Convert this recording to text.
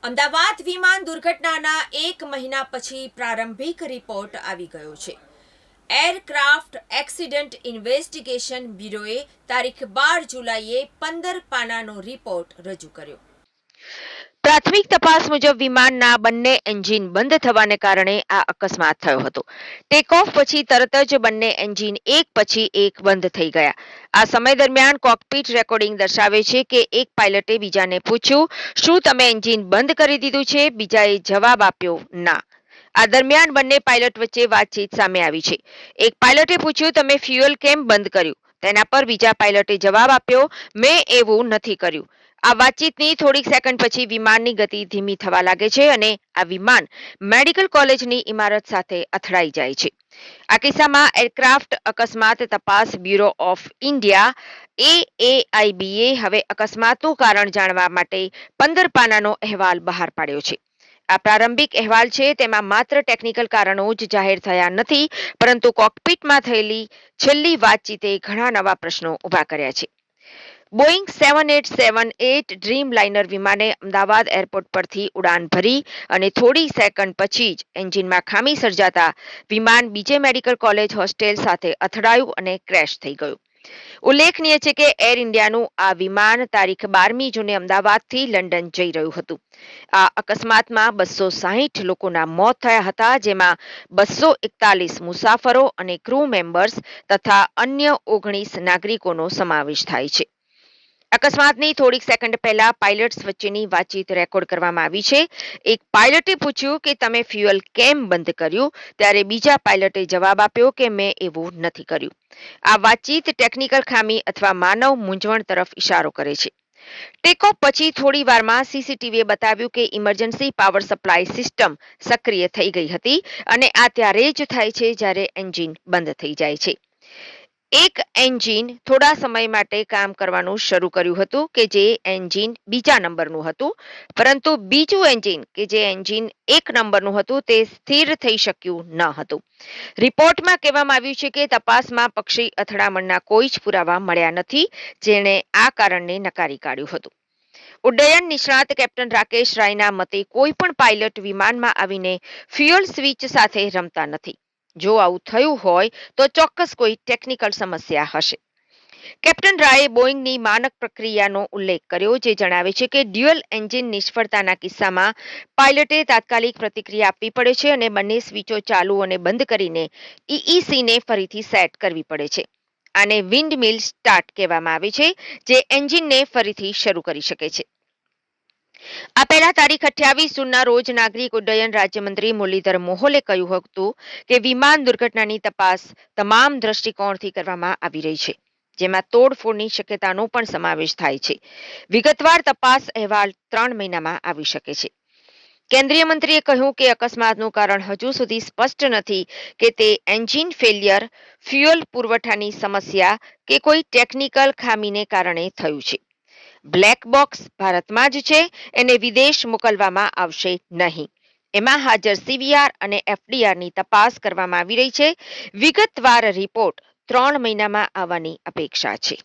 અમદાવાદ વિમાન દુર્ઘટનાના 1 મહિના પછી પ્રારંભિક રિપોર્ટ આવી ગયો છે. એરક્રાફ્ટ એક્સિડન્ટ ઇન્વેસ્ટિગેશન બ્યુરોએ તારીખ 12 જુલાઈએ 15 પાનાનો રિપોર્ટ રજૂ કર્યો. પ્રાથમિક તપાસ મુજબ વિમાનના બંને એન્જિન બંધ થવાને કારણે આ અકસ્માત થયો હતો. ટેકઓફ પછી તરત જ બંને એન્જિન એક પછી એક બંધ થઈ ગયા. આ સમય દરમિયાન કોકપિટ રેકોર્ડિંગ દર્શાવે છે કે એક પાયલટે બીજાને પૂછ્યું, શું તમે એન્જિન બંધ કરી દીધું છે? બીજાએ જવાબ આપ્યો, ના. આ દરમિયાન બંને પાયલટ વચ્ચે વાતચીત સામે આવી છે. એક પાયલટે પૂછ્યું, તમે ફ્યુઅલ કેમ બંધ કર્યું? તેના પર બીજા પાયલટે જવાબ આપ્યો, મેં એવું નથી કર્યું. આ વાતચીતની થોડીક સેકન્ડ પછી વિમાનની ગતિ ધીમી થવા લાગે છે અને આ વિમાન મેડિકલ કોલેજની ઇમારત સાથે અથડાઈ જાય છે. આ કિસ્સામાં એરક્રાફ્ટ અકસ્માત તપાસ બ્યુરો ઓફ ઇન્ડિયા AAIBએ હવે અકસ્માતનું કારણ જાણવા માટે 15 પાનાનો અહેવાલ બહાર પાડ્યો છે. આ પ્રારંભિક અહેવાલ છે, તેમાં માત્ર ટેકનિકલ કારણો જ જાહેર થયા નથી, પરંતુ કોકપિટમાં થયેલી છેલ્લી વાતચીતે ઘણા નવા પ્રશ્નો ઊભા કર્યા છે. બોઈંગ 7878 ડ્રીમ લાઇનર વિમાને અમદાવાદ એરપોર્ટ પરથી ઉડાન ભરી અને થોડી સેકન્ડ પછી જ એન્જિનમાં ખામી સર્જાતા વિમાન બીજે મેડિકલ કોલેજ હોસ્ટેલ સાથે અથડાયું અને ક્રેશ થઈ ગયું. ઉલ્લેખનીય છે કે એર ઇન્ડિયાનું આ વિમાન તારીખ 12મી જૂને અમદાવાદથી લંડન જઈ રહ્યું હતું. આ અકસ્માતમાં 260 લોકોના મોત થયા હતા, જેમાં 241 મુસાફરો અને ક્રૂ મેમ્બર્સ તથા અન્ય 19 નાગરિકોનો સમાવેશ થાય છે. અકસ્માતની થોડીક સેકન્ડ પહેલા પાયલટ્સ વચ્ચેની વાતચીત રેકોર્ડ કરવામાં આવી છે. એક પાયલટે પૂછ્યું કે તમે ફ્યુઅલ કેમ બંધ કર્યું? ત્યારે બીજા પાયલટે જવાબ આપ્યો કે મેં એવું નથી કર્યું. આ વાતચીત ટેકનિકલ ખામી અથવા માનવ મૂંઝવણ તરફ ઇશારો કરે છે. ટેકઓફ પછી થોડી વારમાં સીસીટીવીએ બતાવ્યું કે ઇમરજન્સી પાવર સપ્લાય સિસ્ટમ સક્રિય થઈ ગઈ હતી અને આ ત્યારે જ થાય છે જ્યારે એન્જિન બંધ થઈ જાય છે. એક એન્જિન થોડા સમય માટે કામ કરવાનું શરૂ કર્યું હતું કે જે એન્જિન બીજા નંબરનું હતું, પરંતુ બીજું એન્જિન કે જે એન્જિન 1 નંબરનું હતું તે સ્થિર થઈ શક્યું ન હતું. રિપોર્ટમાં કહેવામાં આવ્યું છે કે તપાસમાં પક્ષી અથડામણના કોઈ જ પુરાવા મળ્યા નથી, જેણે આ કારણને નકારી કાઢ્યું હતું. ઉડ્ડયન નિષ્ણાત કેપ્ટન રાકેશ રાયના મતે કોઈ પણ પાયલટ વિમાનમાં આવીને ફ્યુઅલ સ્વિચ સાથે રમતા નથી. જો આવું થયું હોય તો ચોક્કસ કોઈ ટેકનિકલ સમસ્યા હશે. કેપ્ટન રાયે બોઈંગની માનક પ્રક્રિયાનો ઉલ્લેખ કર્યો, જે જણાવે છે કે ડ્યુઅલ એન્જિન નિષ્ફળતાના કિસ્સામાં પાયલટે તાત્કાલિક પ્રતિક્રિયા આપવી પડે છે અને બંને સ્વિચો ચાલુ અને બંધ કરીને EECને ફરીથી સેટ કરવી પડે છે. આને વિન્ડમિલ સ્ટાર્ટ કહેવામાં આવે છે, જે એન્જિનને ફરીથી શરૂ કરી શકે છે. આ પહેલા તારીખ 28 જૂનના રોજ નાગરિક ઉડ્ડયન રાજ્યમંત્રી મુરલીધર મોહોલે કહ્યું હતું કે વિમાન દુર્ઘટનાની તપાસ તમામ દ્રષ્ટિકોણથી કરવામાં આવી રહી છે, જેમાં તોડફોડની શક્યતાનો પણ સમાવેશ થાય છે. વિગતવાર તપાસ અહેવાલ 3 મહિનામાં આવી શકે છે. કેન્દ્રીય મંત્રીએ કહ્યું કે અકસ્માતનું કારણ હજુ સુધી સ્પષ્ટ નથી કે તે એન્જિન ફેલિયર, ફ્યુઅલ પુરવઠાની સમસ્યા કે કોઈ ટેકનિકલ ખામીને કારણે થયું છે. બ્લેક બોક્સ ભારતમાં જ છે, એને વિદેશ મોકલવામાં આવશે નહીં. એમાં હાજર CVR અને FDRની તપાસ કરવામાં આવી રહી છે. વિગતવાર રિપોર્ટ 3 મહિનામાં આવવાની અપેક્ષા છે.